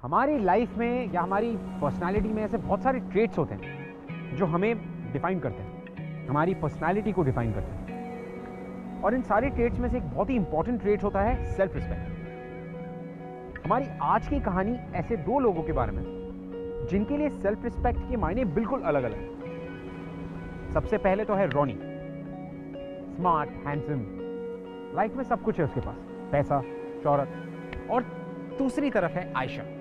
हमारी लाइफ में या हमारी पर्सनालिटी में ऐसे बहुत सारे ट्रेट्स होते हैं जो हमें डिफाइन करते हैं, हमारी पर्सनालिटी को डिफाइन करते हैं। और इन सारे ट्रेट्स में से एक बहुत ही इंपॉर्टेंट ट्रेट होता है सेल्फ रिस्पेक्ट। हमारी आज की कहानी ऐसे दो लोगों के बारे में जिनके लिए सेल्फ रिस्पेक्ट के मायने बिल्कुल अलग अलग हैं। सबसे पहले तो है रॉनी, स्मार्ट, हैंडसम, लाइफ में सब कुछ है उसके पास, पैसा, शोहरत। और दूसरी तरफ है आयशा,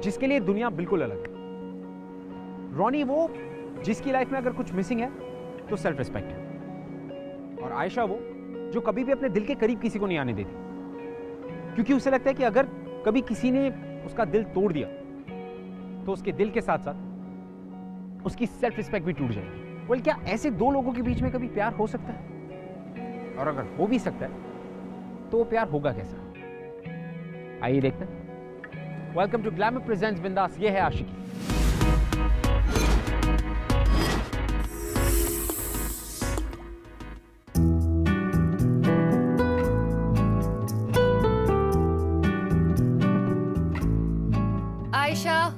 जिसके लिए दुनिया बिल्कुल अलग है। रॉनी वो जिसकी लाइफ में अगर कुछ मिसिंग है तो सेल्फ रिस्पेक्ट है, और आयशा वो जो कभी भी अपने दिल के करीब किसी को नहीं आने देती, क्योंकि उसे लगता है कि अगर कभी किसी ने उसका दिल तोड़ दिया तो उसके दिल के साथ साथ उसकी सेल्फ रिस्पेक्ट भी टूट जाएगी। वेल, क्या ऐसे दो लोगों के बीच में कभी प्यार हो सकता है? और अगर हो भी सकता है तो वो प्यार होगा कैसा? आइए देखते हैं। वेलकम टू ग्लैमर प्रेजेंट्स बिंदास, ये है आशिकी। आयशा,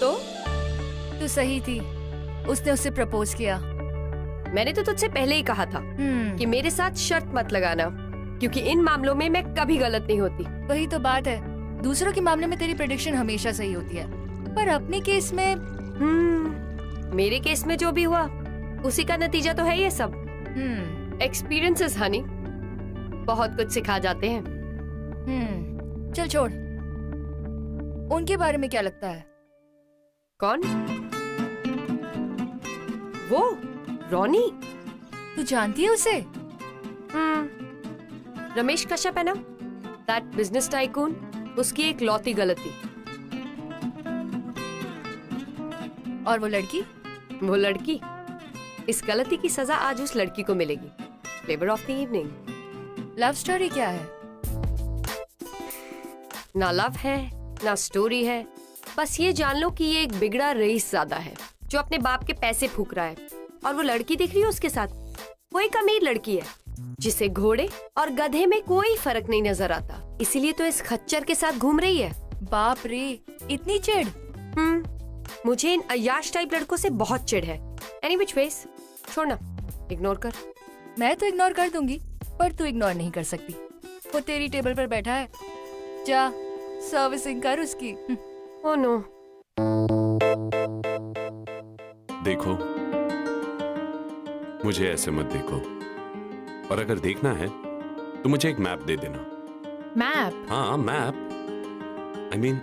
तो तू सही थी, उसने उससे प्रपोज किया। मैंने तो तुझसे पहले ही कहा था कि मेरे साथ शर्त मत लगाना, क्योंकि इन मामलों में मैं कभी गलत नहीं होती। वही तो बात है, दूसरों के मामले में तेरी प्रेडिक्शन हमेशा सही होती है, पर अपने केस में मेरे केस में जो भी हुआ उसी का नतीजा तो है ये सब। एक्सपीरियंसेस हनी बहुत कुछ सिखा जाते हैं। चल छोड़, उनके बारे में क्या लगता है? कौन? वो रॉनी? तू जानती है उसे? रमेश कश्यप है ना, दैट बिजनेस टाइकून, उसकी एक लौती गलती। और वो लड़की? वो लड़की, इस गलती की सजा आज उस लड़की को मिलेगी। Flavour of the evening. Love story क्या है? ना लव है ना स्टोरी है, बस ये जान लो कि ये एक बिगड़ा रईस ज़्यादा है जो अपने बाप के पैसे फूक रहा है। और वो लड़की दिख रही है उसके साथ, वो एक अमीर लड़की है जिसे घोड़े और गधे में कोई फर्क नहीं नजर आता, इसीलिए तो इस खच्चर के साथ घूम रही है। बाप रे, इतनी चिढ़? मुझे इन अय्याश टाइप लड़कों से बहुत चिढ़ है। एनी विच वेज, छोड़ ना, इग्नोर कर। मैं तो इग्नोर कर दूंगी, पर तू इग्नोर नहीं कर सकती। वो तेरी टेबल पर बैठा है, जा सर्विसिंग कर उसकी। Oh no. देखो, मुझे ऐसे मत देखो, और अगर देखना है तो मुझे एक मैप दे देना। मैप? हाँ, मैप। I mean,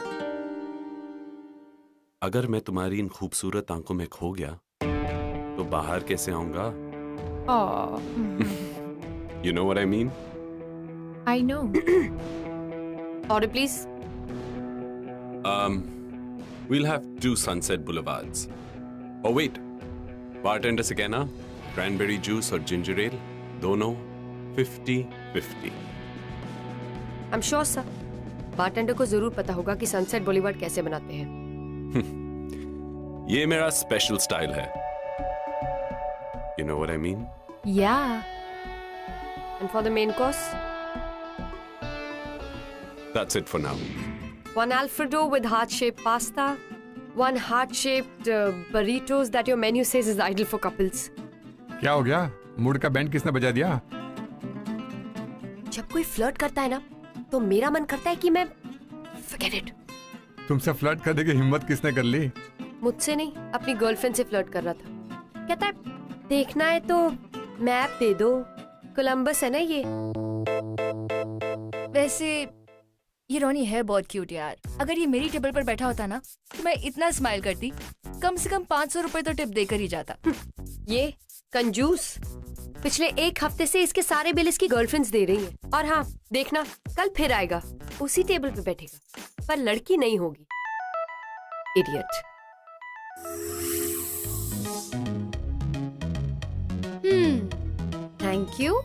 अगर मैं तुम्हारी इन खूबसूरत आंखों में खो गया तो बाहर कैसे आऊंगा? You know what I mean? I know. Order please. We'll have 2 Sunset Boulevards. Oh wait, bartender से कहना cranberry juice और ginger ale दोनों 50-50. I'm sure sir. बारटेंडर को जरूर पता होगा कि सनसेट बॉलीवुड कैसे बनाते हैं। ये मेरा स्पेशल स्टाइल है। You know what I mean? Yeah. And for the main course? That's it for now. 1 Alfredo with heart-shaped pasta, 1 heart-shaped burritos that your menu says is ideal for couples. क्या हो गया? Mood का band किसने बजा दिया? जब कोई flirt करता है ना, तो मेरा मन करता है कि मैं forget it. तुमसे फ्लर्ट करने की हिम्मत किसने कर ली? मुझसे नहीं, अपनी गर्लफ्रेंड से फ्लर्ट कर रहा था। कहता है देखना है तो मैप दे दो, कोलंबस है ना ये। वैसे ये रॉनी है बहुत क्यूट यार। अगर ये मेरी टेबल पर बैठा होता ना तो मैं इतना स्माइल करती, कम से कम 500 रुपए तो टिप देकर ही जाता। ये कंजूस, पिछले 1 हफ्ते से इसके सारे बिल इसकी गर्लफ्रेंड्स दे रही हैं। और हाँ, देखना कल फिर आएगा, उसी टेबल पे बैठेगा, पर लड़की नहीं होगी। इडियट। Thank you.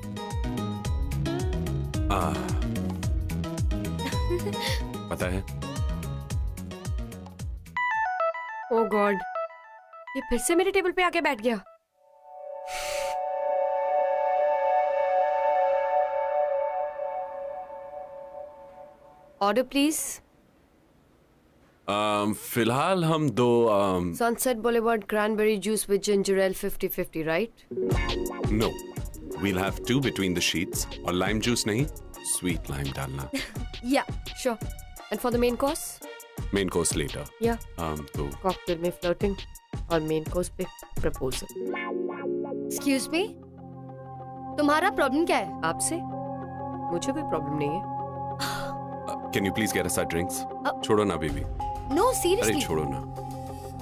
पता है, ओह गॉड, ये फिर से मेरे टेबल पे आके बैठ गया। Order please. फिलहाल हम दो sunset boulevard cranberry juice with ginger ale 50-50, right? No, we'll have 2 between the sheets और lime juice नहीं, sweet lime डालना। Yeah sure. And for the main course? Main course later. या तो कॉकटेल में flirting और मेन कोर्स पे proposal. Excuse me, तुम्हारा problem क्या है? आपसे मुझे कोई प्रॉब्लम नहीं है। Can you please get us our drinks? छोड़ो ना बेबी। नो अरे सीरियसली, छोड़ो ना।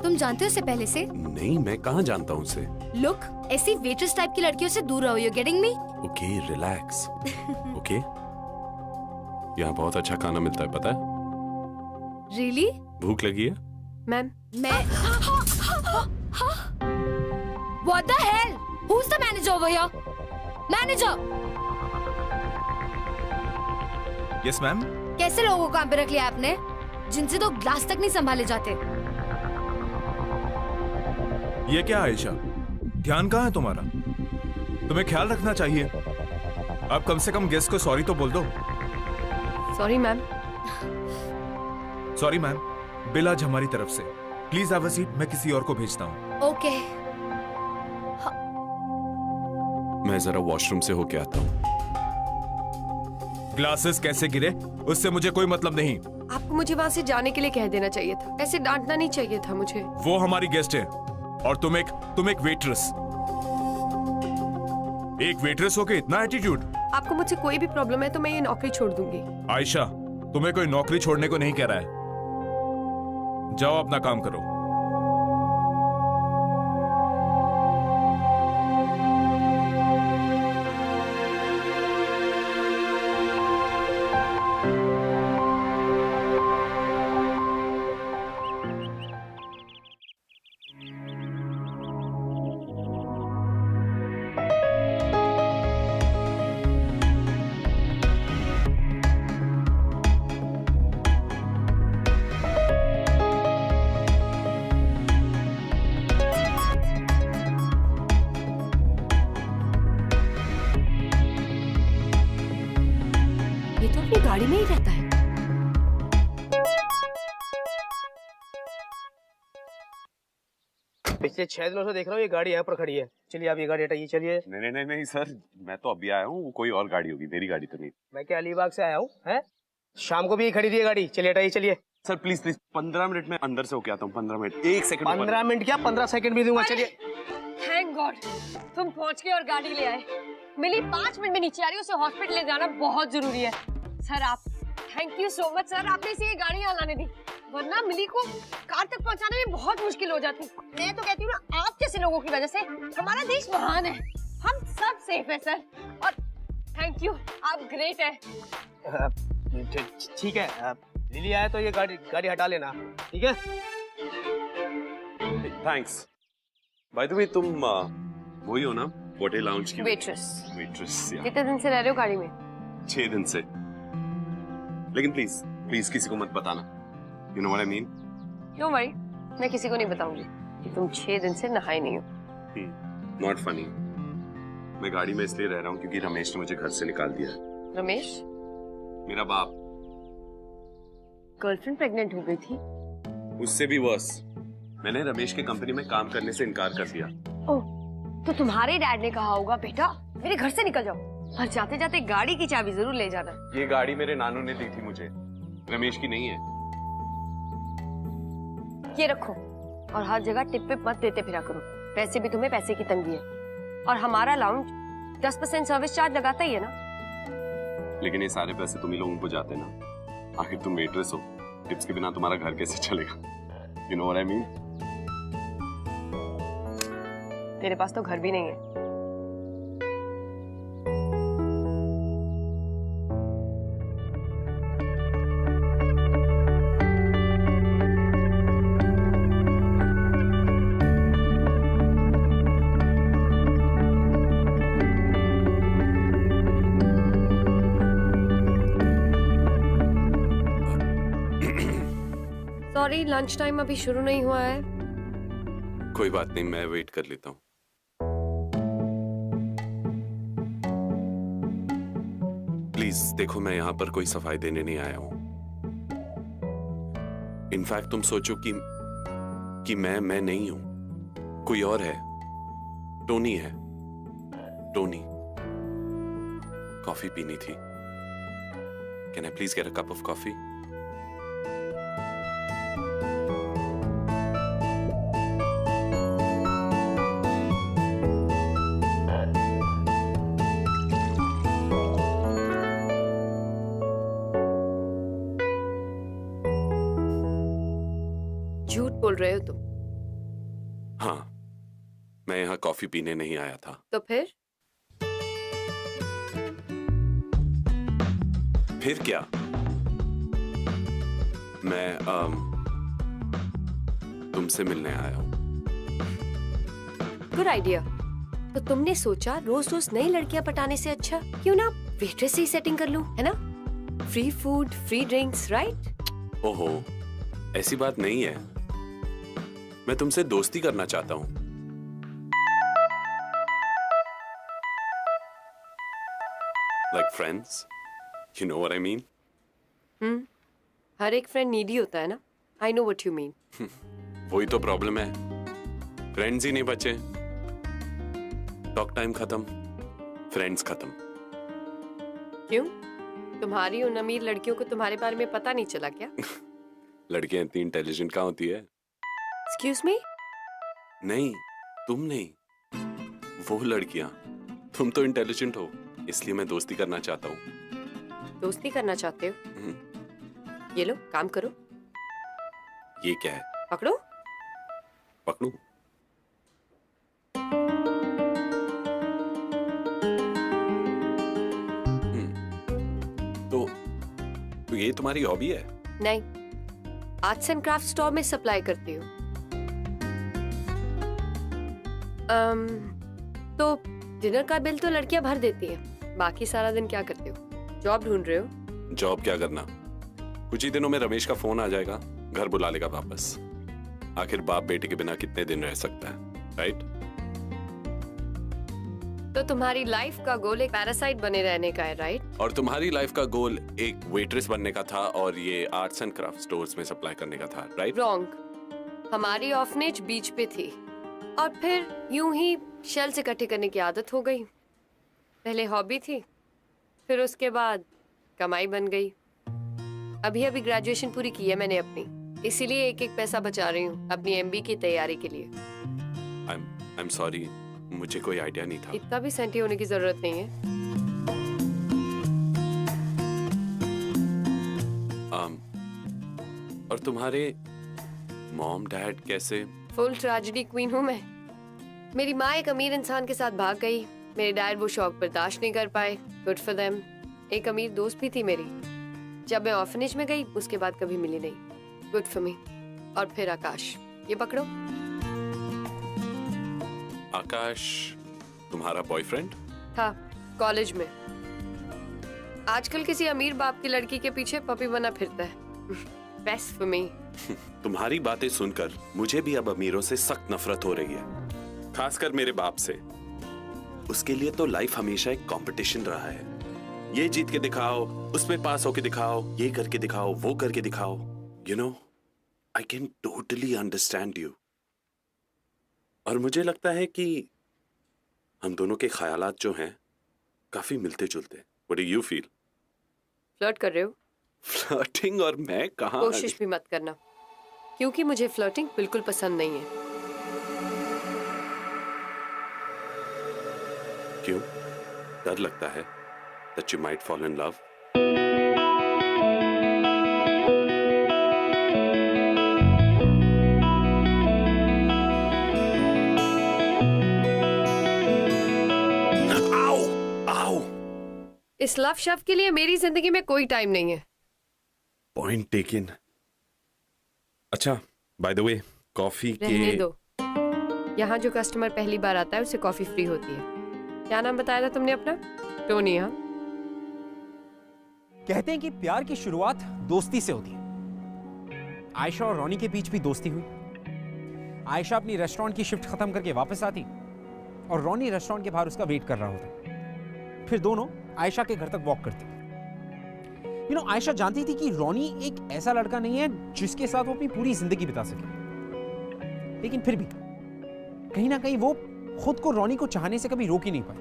तुम जानते हो उसे पहले से? नहीं, मैं कहाँ जानता हूँ उसे। लुक, ऐसी वेट्रेस टाइप की लड़कियों से दूर रहो। You getting me? Okay, relax. Okay, यहाँ बहुत अच्छा खाना मिलता है, पता है? रियली? भूख लगी है? मैम मैं What the hell? Who's the manager over here? Manager! Yes ma'am. कैसे लोगों को काम पे रख लिया आपने, जिनसे तो ग्लास तक नहीं संभाले जाते? ये क्या आयशा, ध्यान कहाँ है तुम्हारा? तुम्हें ख्याल रखना चाहिए। आप कम से कम गेस्ट को सॉरी तो बोल दो। Sorry ma'am. Sorry ma'am, bill आज हमारी तरफ से। प्लीज हैव अ सीट, मैं किसी और को भेजता हूँ। ओके। मैं जरा वॉशरूम से होके आता हूँ। ग्लासेस कैसे गिरे उससे मुझे कोई मतलब नहीं। आपको मुझे वहाँ से जाने के लिए कह देना चाहिए था, ऐसे डांटना नहीं चाहिए था मुझे। वो हमारी गेस्ट है और तुम एक वेट्रेस। एक वेट्रेस होके इतना एटीट्यूड। आपको मुझसे कोई भी प्रॉब्लम है तो मैं ये नौकरी छोड़ दूंगी। आयशा, तुम्हें कोई नौकरी छोड़ने को नहीं कह रहा है। जाओ अपना काम करो। ये तो अपनी गाड़ी में ही रहता है। पिछले 6 दिनों से देख रहा हूँ ये गाड़ी यहाँ पर खड़ी है। चलिए आप ये गाड़ी हटाइए, चलिए। नहीं सर, मैं तो अभी आया हूँ, वो कोई और गाड़ी होगी, मेरी गाड़ी तो नहीं। मैं क्या अलीबाग से आया हूँ, हैं? शाम को भी खड़ी थी ये गाड़ी। चलिए हटाइए, चलिए। सर प्लीज 15 मिनट में अंदर से होके आता हूँ। 15 मिनट, 1 सेकंड। 15 मिनट क्या, 15 सेकंड भी दूंगा। चलिए। थैंक गॉड तुम पहुंच गए और गाड़ी ले आए। मिली 5 मिनट में नीचे आ रही है, उसे हॉस्पिटल ले जाना बहुत जरूरी है। सर आप, thank you so much sir, आपने इसे ये गाड़ी यहाँ लाने दी, वरना मिली को कार तक पहुँचाने में बहुत मुश्किल हो जाती। मैं तो कहती हूँ ना, आप जैसे लोगों की वजह से हमारा देश महान है, हम सब सेफ है सर। और थैंक यू, आप ग्रेट है। ठीक है, लिली आया तो ये गाड़ी हटा लेना, ठीक है? थैंक्स। बाय द वे, तुम वही हो ना, होटल लाउंज की वेट्रेस? या। कितने दिन से रह रहे हो गाड़ी में? 6 दिन से। लेकिन प्लीज किसी को मत बताना। You know what I mean? क्यों भाई, मैं किसी को नहीं बताऊंगी कि तुम 6 दिन से नहाए नहीं हो। Not funny. मैं गाड़ी में इसलिए रह रहा हूँ क्योंकि रमेश ने मुझे घर से निकाल दिया। रमेश? मेरा बाप। गर्लफ्रेंड प्रेग्नेंट हो गई थी? उससे भी वर्स, मैंने रमेश के कंपनी में काम करने से इनकार कर दिया। ओह, तो तुम्हारे डैड ने कहा होगा बेटा मेरे घर से निकल जाओ, और जाते जाते गाड़ी की चाबी जरूर ले जाना। ये गाड़ी मेरे नानू ने दी थी मुझे, रमेश की नहीं है। ये रखो, और हर जगह टिप विप मत देते फिरा करो, वैसे भी तुम्हें पैसे की तंगी है। और हमारा लाउंज 10% सर्विस चार्ज लगाता ही है ना। लेकिन ये सारे पैसे तुम ही लोगों को जाते ना, आखिर तुम वेट्रेस हो, टिप्स के बिना तुम्हारा घर कैसे चलेगा? You know what I mean? तेरे पास तो घर भी नहीं है। सॉरी, लंच टाइम अभी शुरू नहीं हुआ है। कोई बात नहीं, मैं वेट कर लेता हूँ। प्लीज देखो, मैं यहाँ पर कोई सफाई देने नहीं आया हूँ। इनफैक्ट तुम सोचो कि मैं नहीं हूं, कोई और है। टोनी है, टोनी। कॉफी पीनी थी। Can I please get a cup of coffee? झूठ बोल रहे हो तुम। हाँ, मैं यहाँ कॉफी पीने नहीं आया था। तो फिर क्या? मैं तुमसे मिलने आया हूँ। Good idea. तो तुमने सोचा रोज रोज नई लड़कियां पटाने से अच्छा क्यों ना वेट्रेस से ही सेटिंग कर लूं, है ना? Free food, free drinks, right? ओहो, ऐसी बात नहीं है। मैं तुमसे दोस्ती करना चाहता हूँ। Like friends, you know what I mean? हर एक फ्रेंड नीडी होता है ना। I know what you mean. वही तो प्रॉब्लम है, फ्रेंड्स ही नहीं बचे। टॉक टाइम खत्म, फ्रेंड्स खत्म। क्यों? तुम्हारी उन अमीर लड़कियों को तुम्हारे बारे में पता नहीं चला क्या? लड़कियां इतनी इंटेलिजेंट कहाँ होती है? Excuse me? नहीं, तुम नहीं, वो लड़कियां। तुम तो इंटेलिजेंट हो, इसलिए मैं दोस्ती करना चाहता हूँ। दोस्ती करना चाहते हो? ये लो, काम करो। ये क्या है? पकड़ो। पकड़ू? तो ये तुम्हारी हॉबी है? नहीं, आर्ट्स एंड क्राफ्ट स्टोर में सप्लाई करती हूँ। तो डिनर का बिल तो लड़कियां भर देती हैं। बाकी सारा दिन क्या करते हो? जॉब ढूंढ रहे हो? जॉब क्या करना, कुछ ही दिनों में रमेश का फोन आ जाएगा, घर बुला लेगा वापस। आखिर बाप बेटे के बिना कितने दिन रह सकता है, राइट? तो तुम्हारी लाइफ का गोल एक पैरासाइट बने रहने का है, राइट? और तुम्हारी लाइफ का गोल एक वेट्रेस बनने का था और ये आर्ट्स एंड क्राफ्ट स्टोर्स में सप्लाई करने का था, राइट? रॉन्ग। हमारी ऑर्फनेज बीच पे थी और फिर यूं ही शेल्स इकट्ठे करने की आदत हो गई। पहले हॉबी थी, फिर उसके बाद कमाई बन गई। अभी अभी ग्रेजुएशन पूरी की है मैंने अपनी, इसीलिए एक एक पैसा बचा रही हूँ अपनी एमबी की तैयारी के लिए। I'm sorry, मुझे कोई आइडिया नहीं था। इतना भी सेंटी होने की जरूरत नहीं है। और तुम्हारे मॉम डैड कैसे? फुल ट्रेजेडी क्वीन हूँ मैं। मेरी माँ एक अमीर इंसान के साथ भाग गई, मेरे डैड वो शौक बर्दाश्त नहीं कर पाए। Good for them. एक अमीर दोस्त भी थी मेरी, जब मैं ऑर्फनेज में गई उसके बाद कभी मिली नहीं। Good for me. और फिर आकाश, ये पकड़ो। आकाश तुम्हारा बॉयफ्रेंड था कॉलेज में। आजकल किसी अमीर बाप की लड़की के पीछे पपी बना फिरता है। Best for me. तुम्हारी बातें सुनकर मुझे भी अब अमीरों से सख्त नफरत हो रही है, खासकर मेरे बाप से। उसके लिए तो लाइफ हमेशा एक कंपटीशन रहा है। ये जीत के दिखाओ, उसमें पास होके दिखाओ, ये करके दिखाओ, वो करके दिखाओ। You know, I can totally understand you. और मुझे लगता है कि हम दोनों के ख्यालात जो हैं काफी मिलते जुलते। What do you feel? Flirt कर रहे हो? फ्लर्टिंग? और मैं कहाँ? कोशिश भी मत करना, क्योंकि मुझे फ्लर्टिंग बिल्कुल पसंद नहीं है। क्यों? डर लगता है that you might fall in love? आओ, आओ। इस लव शव के लिए मेरी जिंदगी में कोई टाइम नहीं है। Point taken. अच्छा, बाय द वे, कॉफी रहने के दो। यहाँ जो कस्टमर पहली बार आता है उसे कॉफी फ्री होती है। क्या नाम बताया था तुमने अपना? टोनी। हाँ, कहते हैं कि प्यार की शुरुआत दोस्ती से होती है। आयशा और रोनी के बीच भी दोस्ती हुई। आयशा अपनी रेस्टोरेंट की शिफ्ट खत्म करके वापस आती और रोनी रेस्टोरेंट के बाहर उसका वेट कर रहा होता। फिर दोनों आयशा के घर तक वॉक करते। यू नो, आयशा जानती थी कि रोनी एक ऐसा लड़का नहीं है जिसके साथ वो अपनी पूरी जिंदगी बिता सके, लेकिन फिर भी कहीं ना कहीं वो खुद को रोनी को चाहने से कभी रोक ही नहीं पाई।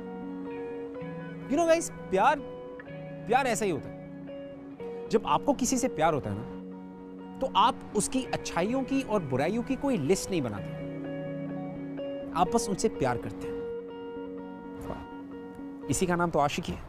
यू नो गाइस, प्यार ऐसा ही होता है। जब आपको किसी से प्यार होता है ना, तो आप उसकी अच्छाइयों की और बुराइयों की कोई लिस्ट नहीं बनाते, आप बस उनसे प्यार करते हैं। इसी का नाम तो आशिकी है।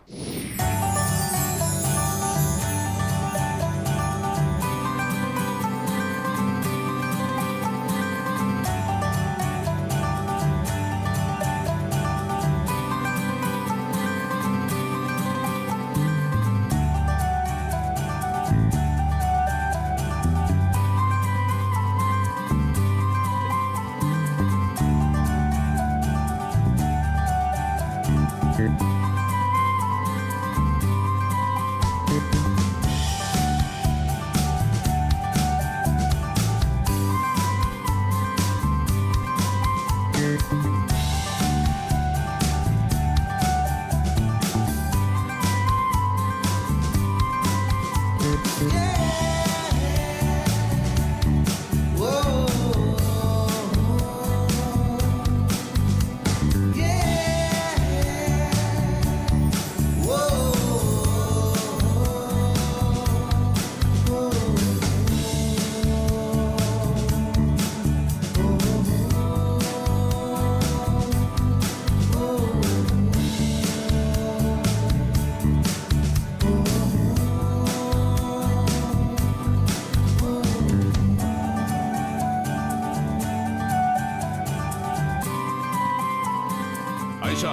आयशा,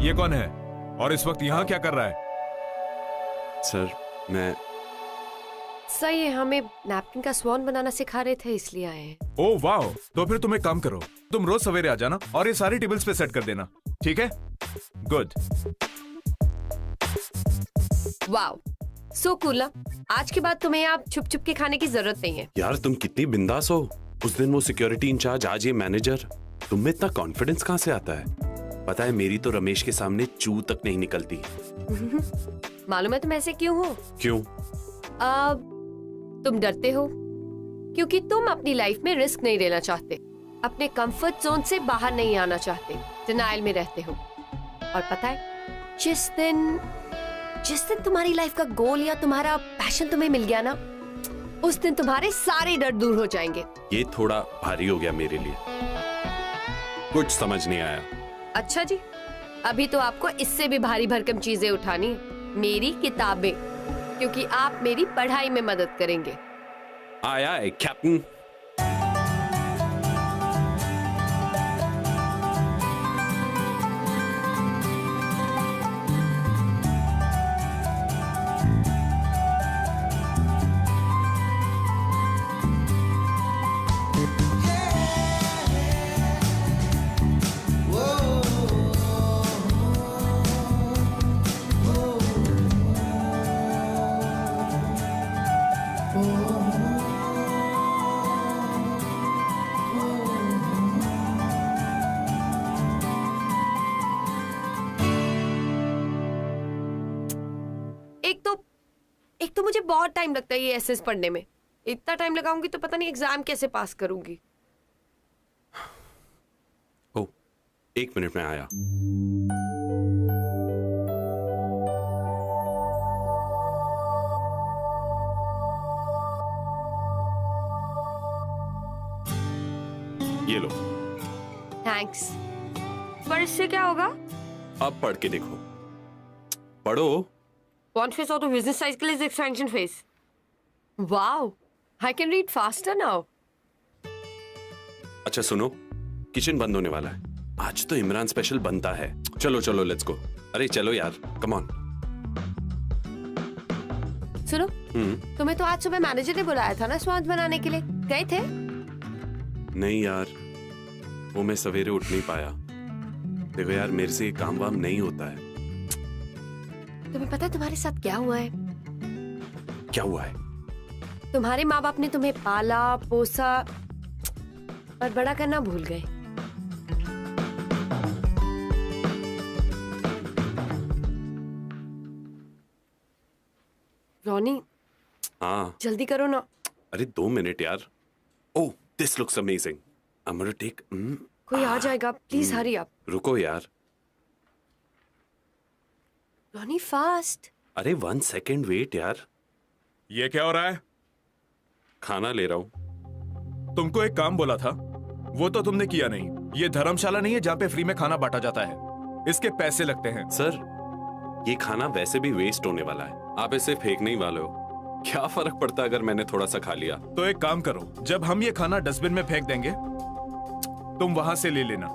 ये कौन है और इस वक्त यहाँ क्या कर रहा है? सर, मैं सर, ये हमें नैपकिन का स्वॉन बनाना सिखा रहे थे, इसलिए आए हैं। ओह वाह, तो फिर तुम एक काम करो, तुम रोज सवेरे आ जाना और ये सारी टेबल्स पे सेट कर देना, ठीक है? गुड। वाह, सो कूल ना। आज के बाद तुम्हें आप छुप छुप के खाने की जरूरत नहीं है। यार, तुम कितनी बिंदास हो। उस दिन वो सिक्योरिटी इंचार्ज, आज ये मैनेजर। तुम में इतना कॉन्फिडेंस कहाँ से आता है? पता है, मेरी तो रमेश के सामने चू तक नहीं निकलती। मालूम है तुम ऐसे क्यों हो? क्यों? तुम डरते हो क्योंकि तुम अपनी लाइफ में रिस्क नहीं लेना चाहते, अपने कंफर्ट जोन से बाहर नहीं आना चाहते, डिनायल में रहते हो। और पता है, जिस दिन तुम्हारी लाइफ का गोल या तुम्हारा पैशन तुम्हें मिल गया ना, उस दिन तुम्हारे सारे डर दूर हो जाएंगे। ये थोड़ा भारी हो गया मेरे लिए, कुछ समझ नहीं आया। अच्छा जी, अभी तो आपको इससे भी भारी भरकम चीजें उठानी है, मेरी किताबें, क्योंकि आप मेरी पढ़ाई में मदद करेंगे। आया है कैप्टन। एक तो मुझे बहुत टाइम लगता है ये एसेस पढ़ने में। इतना टाइम लगाऊंगी तो पता नहीं एग्जाम कैसे पास करूंगी। ओ, 1 मिनट में आया। ये लो। थैंक्स। पर इससे क्या होगा? अब पढ़ के देखो। पढ़ो। Font face or the business cycle is expansion phase. Wow, I can read faster now. अच्छा सुनो, किचन बंद होने वाला है। आज तो इमरान स्पेशल बनता है। चलो चलो, लेट्स गो। अरे चलो यार, कम ऑन। सुनो, तुम्हें तो आज सुबह मैनेजर ने बुलाया था ना स्वाद बनाने के लिए, गए थे? नहीं यार, वो मैं सवेरे उठ नहीं पाया। देखो यार, मेरे से काम वाम नहीं होता है। तुम्हें पता है तुम्हारे साथ क्या हुआ है? क्या हुआ है? तुम्हारे माँ बाप ने तुम्हें पाला पोसा और बड़ा करना भूल गए। रोनी हाँ जल्दी करो ना। अरे 2 मिनट यार। Oh this looks amazing. I am gonna take. कोई आ जाएगा, प्लीज हरी आप। रुको यार। Ronnie fast. अरे 1 सेकेंड वेट यार। ये क्या हो रहा है? खाना ले रहा हूँ। तुमको एक काम बोला था, वो तो तुमने किया नहीं। ये धर्मशाला नहीं है जहाँ पे फ्री में खाना बांटा जाता है, इसके पैसे लगते हैं। सर ये खाना वैसे भी वेस्ट होने वाला है, आप इसे फेंकने ही वाले हो। क्या फर्क पड़ता है अगर मैंने थोड़ा सा खा लिया? तो एक काम करो, जब हम ये खाना डस्टबिन में फेंक देंगे तुम वहां से ले लेना।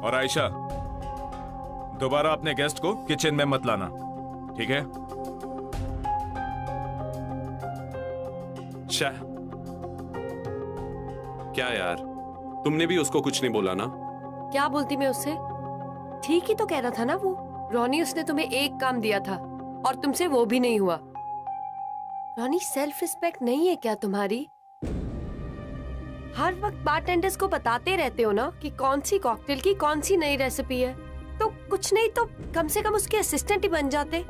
और आयशा दोबारा अपने गेस्ट को किचन में मत लाना, ठीक है? शाह क्या यार, तुमने भी उसको कुछ नहीं बोला ना? क्या बोलती मैं उससे? ठीक ही तो कह रहा था ना वो। रोनी उसने तुम्हें एक काम दिया था और तुमसे वो भी नहीं हुआ। रोनी सेल्फ रिस्पेक्ट नहीं है क्या तुम्हारी? हर वक्त बारटेंडर्स को बताते रहते हो ना कि कौन सी कॉकटेल की कौन सी नई रेसिपी है, तो कुछ नहीं तो कम से कम उसके असिस्टेंट ही बन जाते।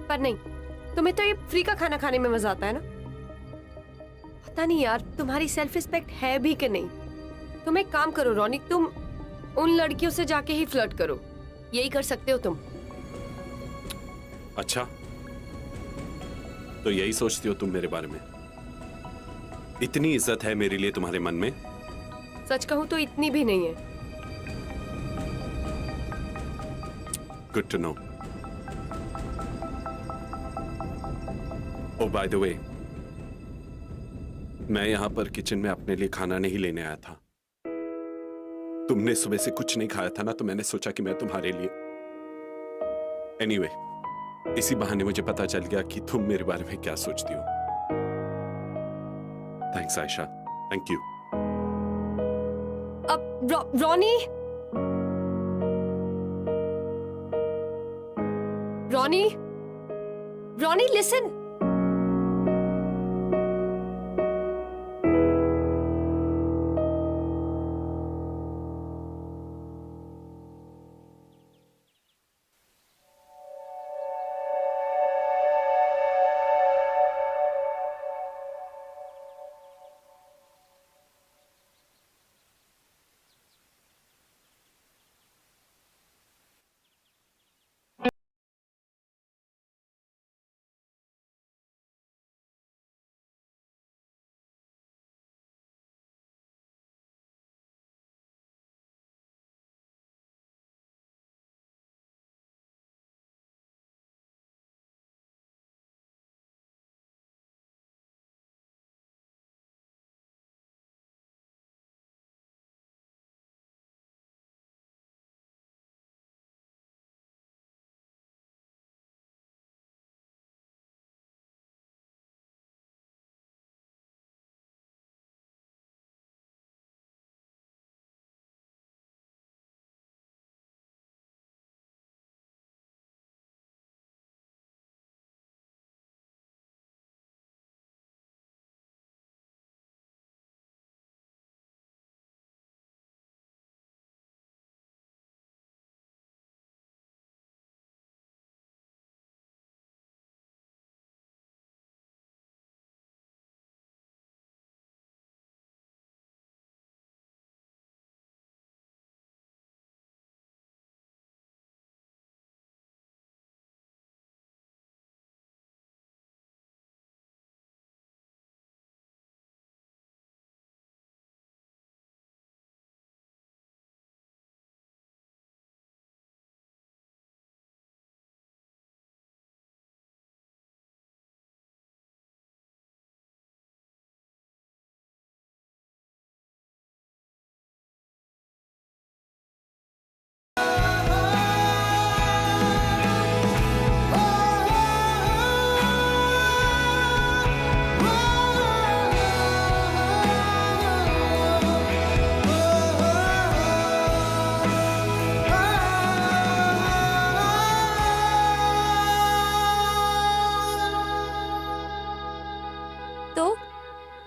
पर नहीं, तुम्हें तो ये फ्री का खाना खाने में मजा आता है ना। पता नहीं यार तुम्हारी सेल्फ रिस्पेक्ट है भी कि नहीं। तुम एक काम करो रोनी, तुम उन लड़कियों से जाके ही फ्लर्ट करो, यही कर सकते हो तुम। अच्छा तो यही सोचती हो तुम मेरे बारे में? इतनी इज्जत है मेरे लिए तुम्हारे मन में? सच कहूं तो इतनी भी नहीं है। Good to know. Oh by the way, मैं यहां पर किचन में अपने लिए खाना नहीं लेने आया था। तुमने सुबह से कुछ नहीं खाया था ना, तो मैंने सोचा कि मैं तुम्हारे लिए। एनीवे, इसी बहाने मुझे पता चल गया कि तुम मेरे बारे में क्या सोचती हो। Thanks Ayesha, thank you. अब रोनी रोनी रोनी लिसन।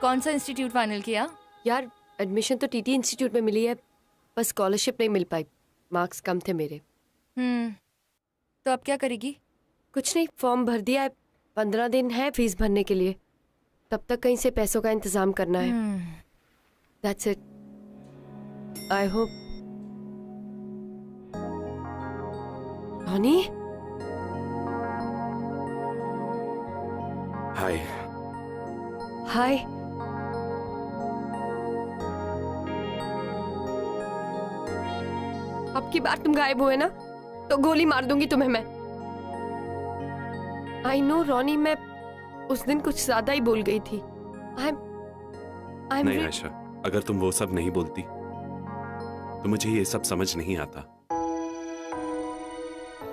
कौन सा इंस्टीट्यूट फाइनल किया? यार एडमिशन तो टीटी इंस्टीट्यूट में मिली है, बस स्कॉलरशिप नहीं मिल पाई, मार्क्स कम थे मेरे। तो अब क्या करेगी? कुछ नहीं, फॉर्म भर दिया है, 15 दिन है फीस भरने के लिए, तब तक कहीं से पैसों का इंतजाम करना है। That's it. I hope. रोनी? हाय। हाय। अब की बार तुम गायब हुए ना तो गोली मार दूंगी तुम्हें मैं। आई नो रोनी, मैं उस दिन कुछ ज्यादा ही बोल गई थी। I'm नहीं आयशा, अगर तुम वो सब नहीं बोलती तो मुझे ये सब समझ नहीं आता।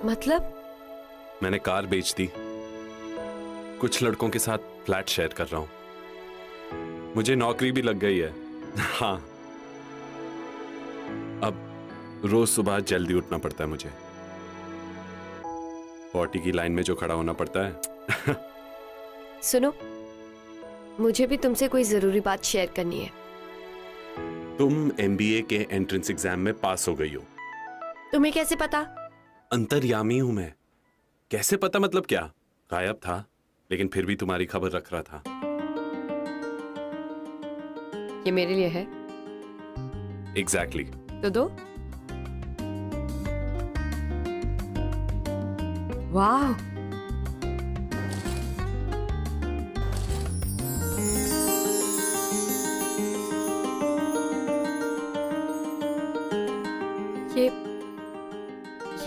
मतलब? मैंने कार बेच दी, कुछ लड़कों के साथ फ्लैट शेयर कर रहा हूं, मुझे नौकरी भी लग गई है। हाँ, अब रोज सुबह जल्दी उठना पड़ता है मुझे, 40 की लाइन में जो खड़ा होना पड़ता है। सुनो, मुझे भी तुमसे कोई जरूरी बात शेयर करनी है। तुम MBA के एंट्रेंस एग्जाम में पास हो गई हो। तुम्हें कैसे पता? अंतर्यामी हूं मैं। कैसे पता मतलब क्या? गायब था लेकिन फिर भी तुम्हारी खबर रख रहा था। ये मेरे लिए है। एग्जैक्टली। तो दो। वाह,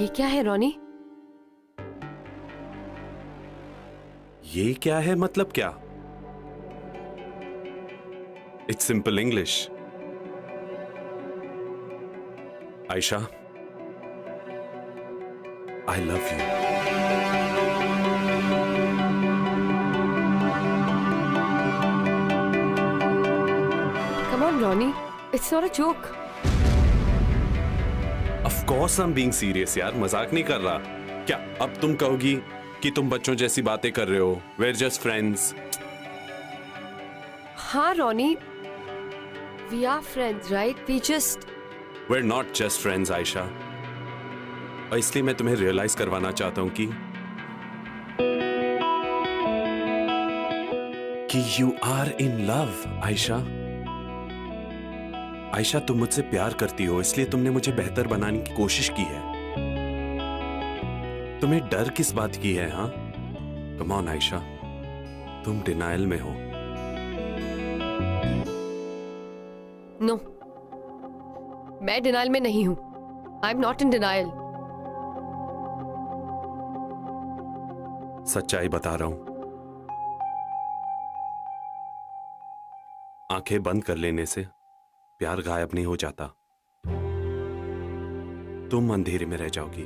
ये क्या है रोनी? ये क्या है मतलब क्या? It's simple English. Ayesha, I love you. Come on Ronnie, it's not a joke. Of course I am being serious यार, मजाक नहीं कर रहा। क्या अब तुम कहोगी कि तुम बच्चों जैसी बातें कर रहे हो? We're just friends. हाँ रोनी, we are friends, right? We're not just friends, Ayesha. और इसलिए मैं तुम्हें रियलाइज करवाना चाहता हूं कि you are in love, Ayesha. Ayesha, तुम मुझसे प्यार करती हो, इसलिए तुमने मुझे बेहतर बनाने की कोशिश की है। तुम्हें डर किस बात की है? हाँ, कम ऑन आयशा, तुम डिनायल में हो। नो, मैं डिनायल में नहीं हूं। I am not in denial. सच्चाई बता रहा हूं। आंखें बंद कर लेने से प्यार गायब नहीं हो जाता, तुम अंधेरे में रह जाओगी।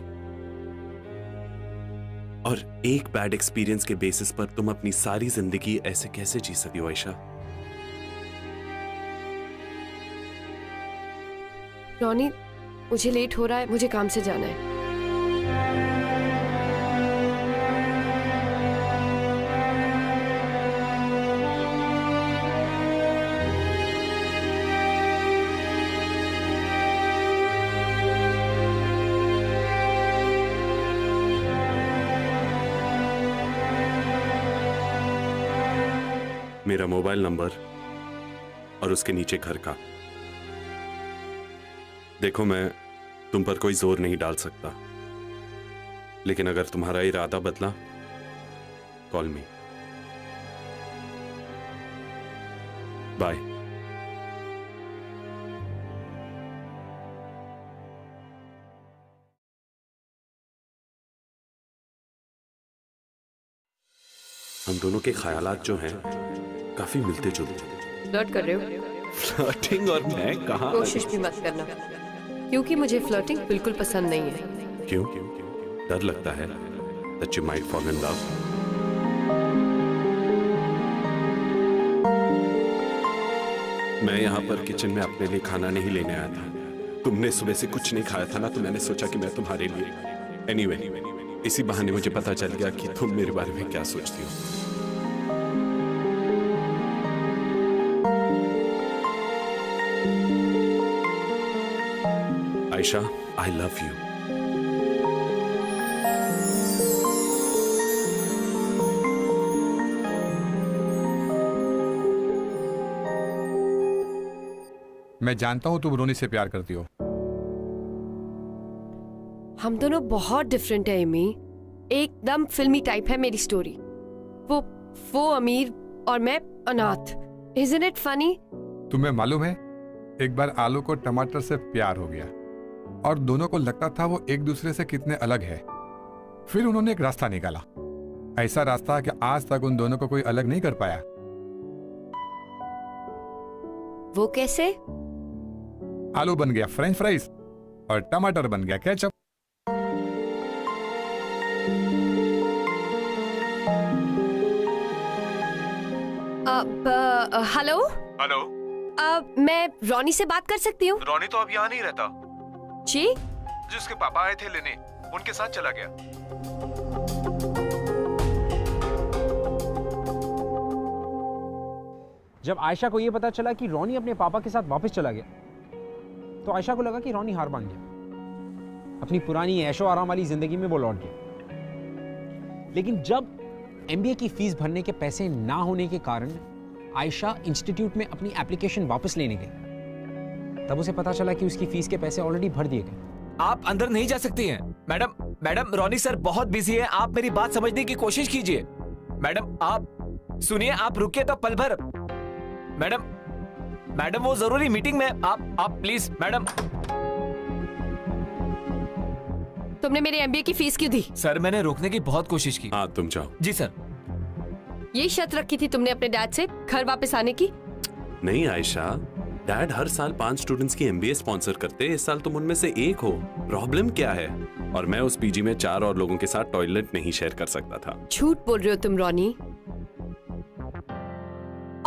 और एक बैड एक्सपीरियंस के बेसिस पर तुम अपनी सारी जिंदगी ऐसे कैसे जी सकती हो आयशा? रोनी, मुझे लेट हो रहा है, मुझे काम से जाना है। मेरा मोबाइल नंबर और उसके नीचे घर का। देखो, मैं तुम पर कोई जोर नहीं डाल सकता, लेकिन अगर तुम्हारा इरादा बदला, कॉल मी। बाय। हम दोनों के ख्यालात जो हैं काफी मिलते जुलते। फ्लर्ट कर रहे हो? फ्लर्टिंग और मैं कहाँ? कोशिश भी मत करना, क्योंकि मुझे फ्लर्टिंग बिल्कुल पसंद नहीं है। क्यों? डर लगता है that you might fall in love? मैं यहाँ पर किचन में अपने लिए खाना नहीं लेने आया था। तुमने सुबह से कुछ नहीं खाया था ना, तो मैंने सोचा कि मैं तुम्हारे लिए। Anyway, इसी बहाने मुझे पता चल गया कि तुम मेरे बारे में क्या सोचती हो। Ayesha, I love you. मैं जानता हूँ तुम रोनी से प्यार करती हो। हम दोनों बहुत डिफरेंट है एमी। एकदम फिल्मी टाइप है मेरी स्टोरी। वो अमीर और मैं अनाथ। Isn't it funny? तुम्हें मालूम है, एक बार आलू को टमाटर से प्यार हो गया और दोनों को लगता था वो एक दूसरे से कितने अलग है। फिर उन्होंने एक रास्ता निकाला, ऐसा रास्ता कि आज तक उन दोनों को कोई अलग नहीं कर पाया। वो कैसे? आलू बन गया फ्रेंच फ्राइज और टमाटर बन गया केचप। हेलो हेलो, मैं रोनी से बात कर सकती हूँ? रोनी तो अब यहाँ नहीं रहता जी? जिसके पापा आए थे लेने, उनके साथ चला गया। जब आयशा को यह पता चला कि रोनी अपने पापा के साथ वापस चला गया, तो आयशा को लगा कि रोनी हार मान गया। अपनी पुरानी ऐशो आराम वाली जिंदगी में वो लौट गया। लेकिन जब एमबीए की फीस भरने के पैसे ना होने के कारण आयशा इंस्टीट्यूट में अपनी एप्लीकेशन वापस लेने गई, तब उसे पता चला कि उसकी फीस के पैसे ऑलरेडी भर दिए गए। आप अंदर नहीं जा सकती हैं। मैडम रोनी सर बहुत बिजी है, आप मेरी बात समझने की कोशिश कीजिए। मैडम आप सुनिए, आप रुकिए तो पल भर। मैडम वो जरूरी मीटिंग में, आप प्लीज। मैडम, तुमने मेरे एमबीए की फीस क्यों दी? सर मैंने रोकने की बहुत कोशिश की। हाँ तुम जाओ। जी सर। ये शर्त रखी थी तुमने अपने डैड से घर वापस आने की? नहीं आयशा, डैड हर साल 5 स्टूडेंट्स की एमबीए स्पॉन्सर करते। इस साल तुम उनमें से एक हो। प्रॉब्लम क्या है? और मैं उस पीजी में 4 और लोगों के साथ टॉयलेट नहीं शेयर कर सकता था। झूठ बोल रहे हो तुम रोनी।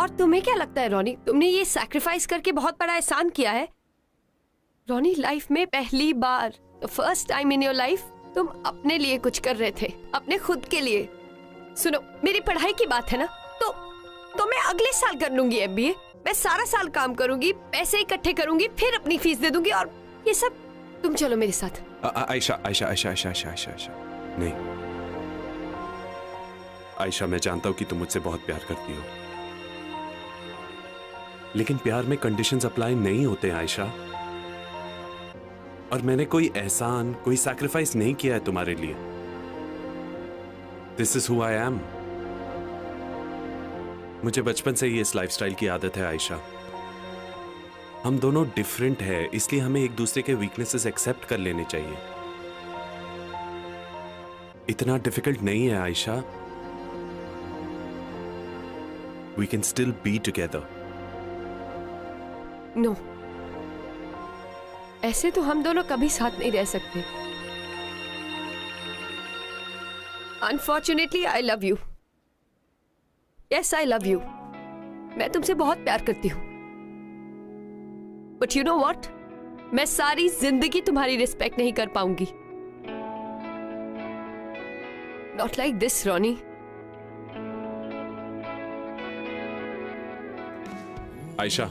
और तुम्हें क्या लगता है रोनी, तुमने ये सैक्रिफाइस करके बहुत बड़ा एहसान किया है? रोनी, लाइफ में पहली बार, first time in your life, तुम अपने लिए कुछ कर रहे थे, अपने खुद के लिए। सुनो, मेरी पढ़ाई की बात है ना, तो मैं अगले साल कर लूंगी एमबीए। मैं सारा साल काम करूंगी, पैसे इकट्ठे करूंगी, फिर अपनी फीस दे दूंगी और ये सब। तुम चलो मेरे साथ। आयशा आयशा आयशा आयशा आयशा आयशा आयशा नहीं आयशा, मैं जानता हूं कि तुम मुझसे बहुत प्यार करती हो, लेकिन प्यार में कंडीशंस अप्लाई नहीं होते आयशा। और मैंने कोई एहसान, कोई सैक्रिफाइस नहीं किया है तुम्हारे लिए। This is who I am. मुझे बचपन से ही इस लाइफस्टाइल की आदत है आयशा। हम दोनों डिफरेंट हैं, इसलिए हमें एक दूसरे के वीकनेसेस एक्सेप्ट कर लेने चाहिए। इतना डिफिकल्ट नहीं है Ayesha. We can still be together. No, ऐसे तो हम दोनों कभी साथ नहीं रह सकते। Unfortunately I love you. Yes, I love you. मैं तुमसे बहुत प्यार करती हूं। बट यू नो व्हाट, मैं सारी जिंदगी तुम्हारी रिस्पेक्ट नहीं कर पाऊंगी। नॉट लाइक दिस रोनी। आयशा,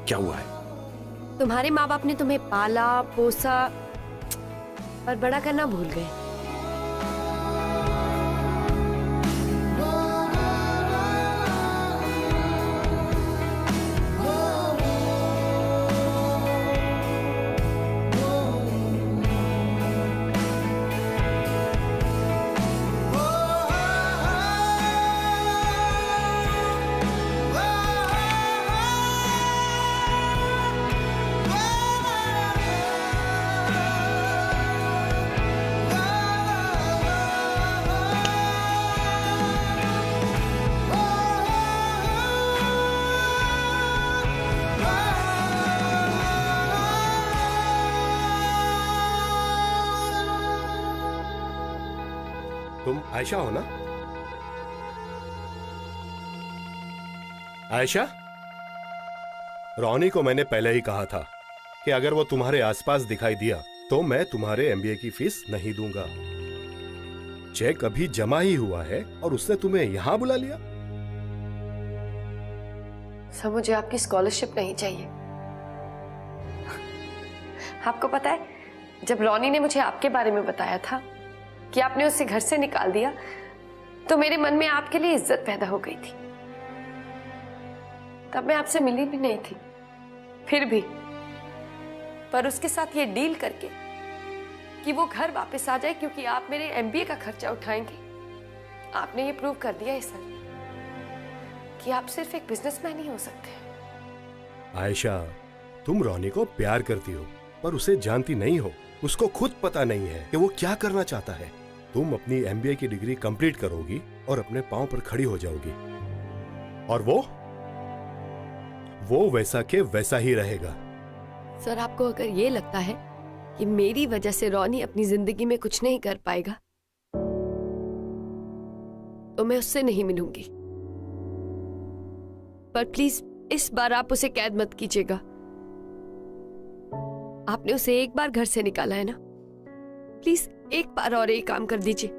क्या हुआ है? तुम्हारे माँ बाप ने तुम्हें पाला पोसा और बड़ा करना भूल गए। तुम आयशा हो ना? आयशा, रोनी को मैंने पहले ही कहा था कि अगर वो तुम्हारे आसपास दिखाई दिया तो मैं तुम्हारे एमबीए की फीस नहीं दूंगा। चेक अभी जमा ही हुआ है और उसने तुम्हें यहां बुला लिया। सर, मुझे आपकी स्कॉलरशिप नहीं चाहिए। आपको पता है, जब रॉनी ने मुझे आपके बारे में बताया था कि आपने उसे घर से निकाल दिया, तो मेरे मन में आपके लिए इज्जत पैदा हो गई थी। तब मैं आपसे मिली भी नहीं थी, फिर भी पर उसके साथ ये डील करके कि वो घर वापस आ जाए क्योंकि आप मेरे एमबीए का खर्चा उठाएंगे, आपने ये प्रूव कर दिया है सर कि आप सिर्फ एक बिजनेसमैन ही हो सकते हैं। आयशा, तुम रोनी को प्यार करती हो पर उसे जानती नहीं हो। उसको खुद पता नहीं है कि वो क्या करना चाहता है। तुम अपनी एमबीए की डिग्री कंप्लीट करोगी और अपने पांव पर खड़ी हो जाओगी, और वो वैसा के वैसा ही रहेगा। सर, आपको अगर ये लगता है कि मेरी वजह से रॉनी अपनी जिंदगी में कुछ नहीं कर पाएगा, तो मैं उससे नहीं मिलूंगी। पर प्लीज इस बार आप उसे कैद मत कीजिएगा। आपने उसे एक बार घर से निकाला है ना, प्लीज एक बार और एक काम कर दीजिए।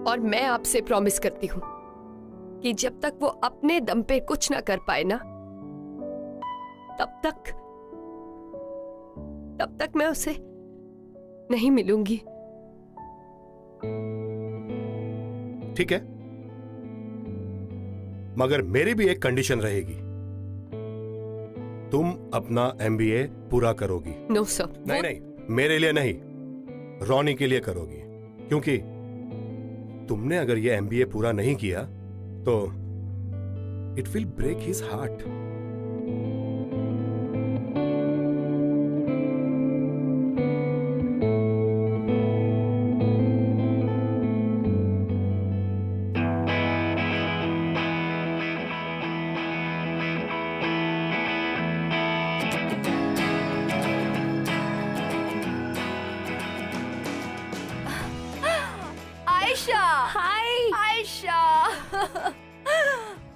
और मैं आपसे प्रॉमिस करती हूं कि जब तक वो अपने दम पे कुछ ना कर पाए ना, तब तक मैं उसे नहीं मिलूंगी। ठीक है, मगर मेरी भी एक कंडीशन रहेगी। तुम अपना एमबीए पूरा करोगी। No sir. नहीं, मेरे लिए नहीं, रोनी के लिए करोगी। क्योंकि तुमने अगर ये एमबीए पूरा नहीं किया तो it will break his heart. Ayesha, hi Ayesha.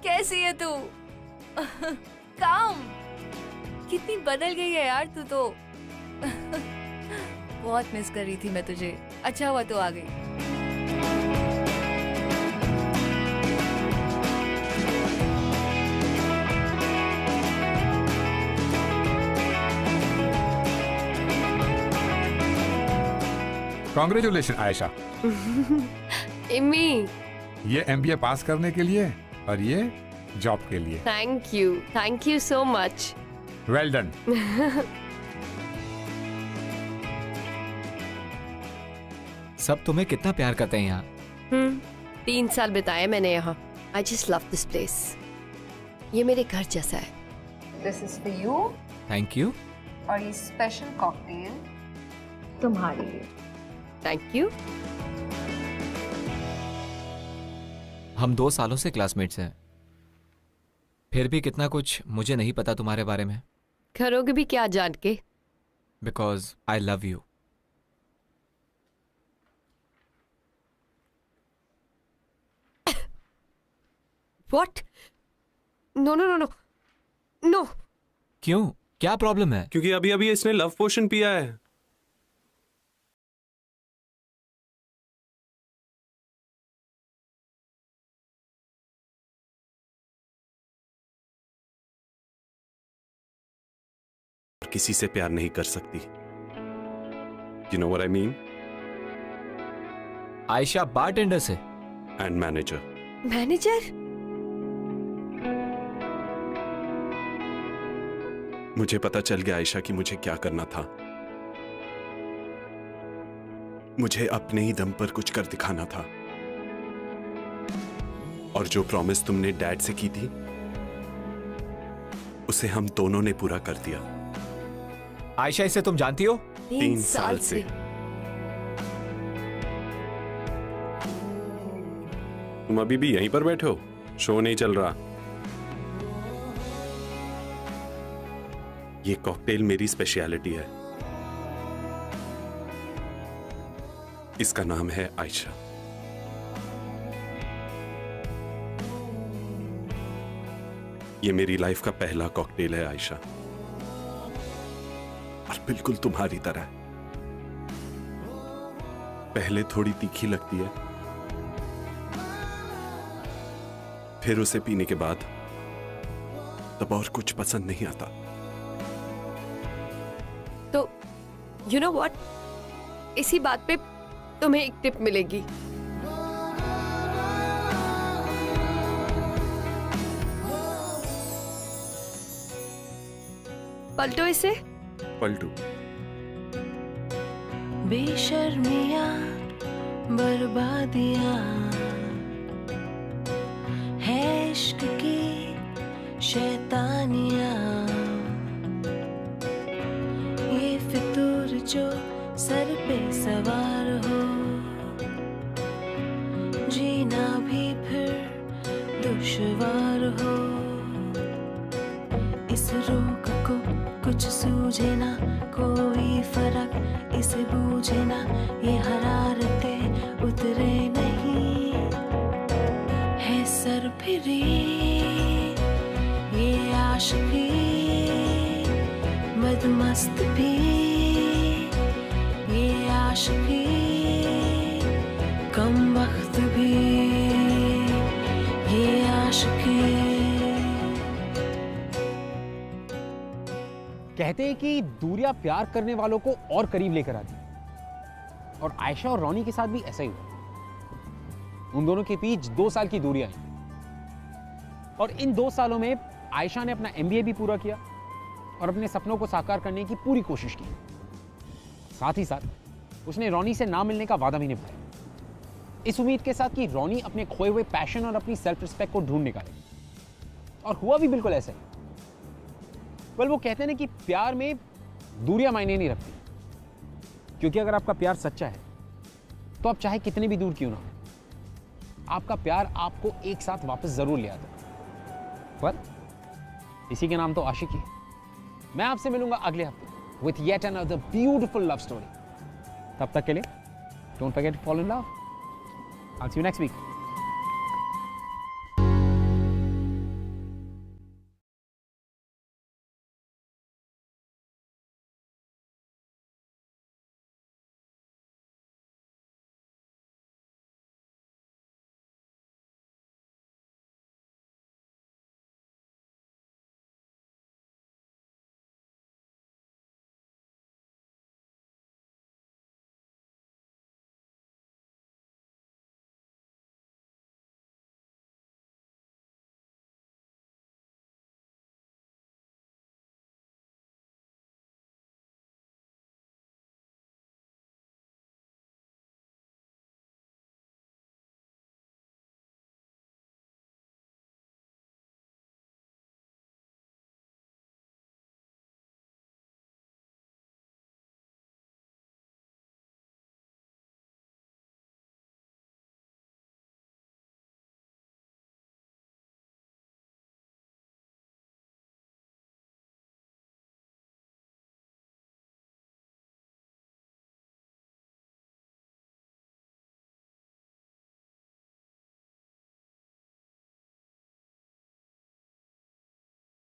कैसी है तू? काम कितनी बदल गई है यार तू तो। बहुत मिस कर रही थी मैं तुझे। अच्छा हुआ तू आ गई। कॉन्ग्रेचुलेशन आयशा। इम्मी, ये एमबीए पास करने के लिए और ये जॉब के लिए। Thank you so much. Well done. सब तुम्हें कितना प्यार करते हैं यहाँ। 3 साल बिताए मैंने यहाँ। I just love this place. ये मेरे घर जैसा है। This is for you. Thank you. और ये स्पेशल कॉकटेल तुम्हारे लिए। Thank you. हम 2 सालों से क्लासमेट्स हैं, फिर भी कितना कुछ मुझे नहीं पता तुम्हारे बारे में। करोगे भी क्या जान के? Because I love you. What? No, no, no, no, no. क्यों? क्या प्रॉब्लम है? क्योंकि अभी अभी इसने लव पोशन पिया है। किसी से प्यार नहीं कर सकती। You know what I mean? Ayesha bartender से। And manager. मैनेजर? मुझे पता चल गया आयशा कि मुझे क्या करना था। मुझे अपने ही दम पर कुछ कर दिखाना था। और जो प्रॉमिस तुमने डैड से की थी उसे हम दोनों ने पूरा कर दिया। आयशा, इसे तुम जानती हो? 3 साल से। तुम अभी भी यहीं पर बैठे हो? शो नहीं चल रहा? ये कॉकटेल मेरी स्पेशलिटी है। इसका नाम है आयशा। ये मेरी लाइफ का पहला कॉकटेल है आयशा, और बिल्कुल तुम्हारी तरह है। पहले थोड़ी तीखी लगती है, फिर उसे पीने के बाद तब और कुछ पसंद नहीं आता। तो यू नो व्हाट, इसी बात पे तुम्हें एक टिप मिलेगी। पलटो इसे। पलटू। बेशर्मियां बर्बादियां है इश्क की शैतानियां, ये फितूर जो सर पे सवार हो, जीना भी फिर दुश्वार हो। इस रोग को कुछ सूझे ना, कोई फर्क इसे बूझे ना, ये हरारतें उतरे नहीं है सर फिरी, ये आशिकी मदमस्त भी, ये आशिकी कम वक्त भी, ये आशिकी। कहते हैं कि दूरियां प्यार करने वालों को और करीब लेकर आती हैं, और आयशा और रॉनी के साथ भी ऐसा ही हुआ। उन दोनों के बीच 2 साल की दूरियां आई, और इन 2 सालों में आयशा ने अपना MBA भी पूरा किया और अपने सपनों को साकार करने की पूरी कोशिश की। साथ ही साथ उसने रॉनी से ना मिलने का वादा भी निभाया, इस उम्मीद के साथ कि रॉनी अपने खोए हुए पैशन और अपनी सेल्फ रिस्पेक्ट को ढूंढ निकाले। और हुआ भी बिल्कुल ऐसा ही। वेल, वो कहते हैं ना कि प्यार में दूरियां मायने नहीं रखती, क्योंकि अगर आपका प्यार सच्चा है तो आप चाहे कितने भी दूर क्यों ना हो, आपका प्यार आपको एक साथ वापस जरूर ले आता है। पर इसी के नाम तो आशिकी है। मैं आपसे मिलूंगा अगले हफ्ते with yet another beautiful love story. तब तक के लिए don't forget to follow in love. I'll see you next week.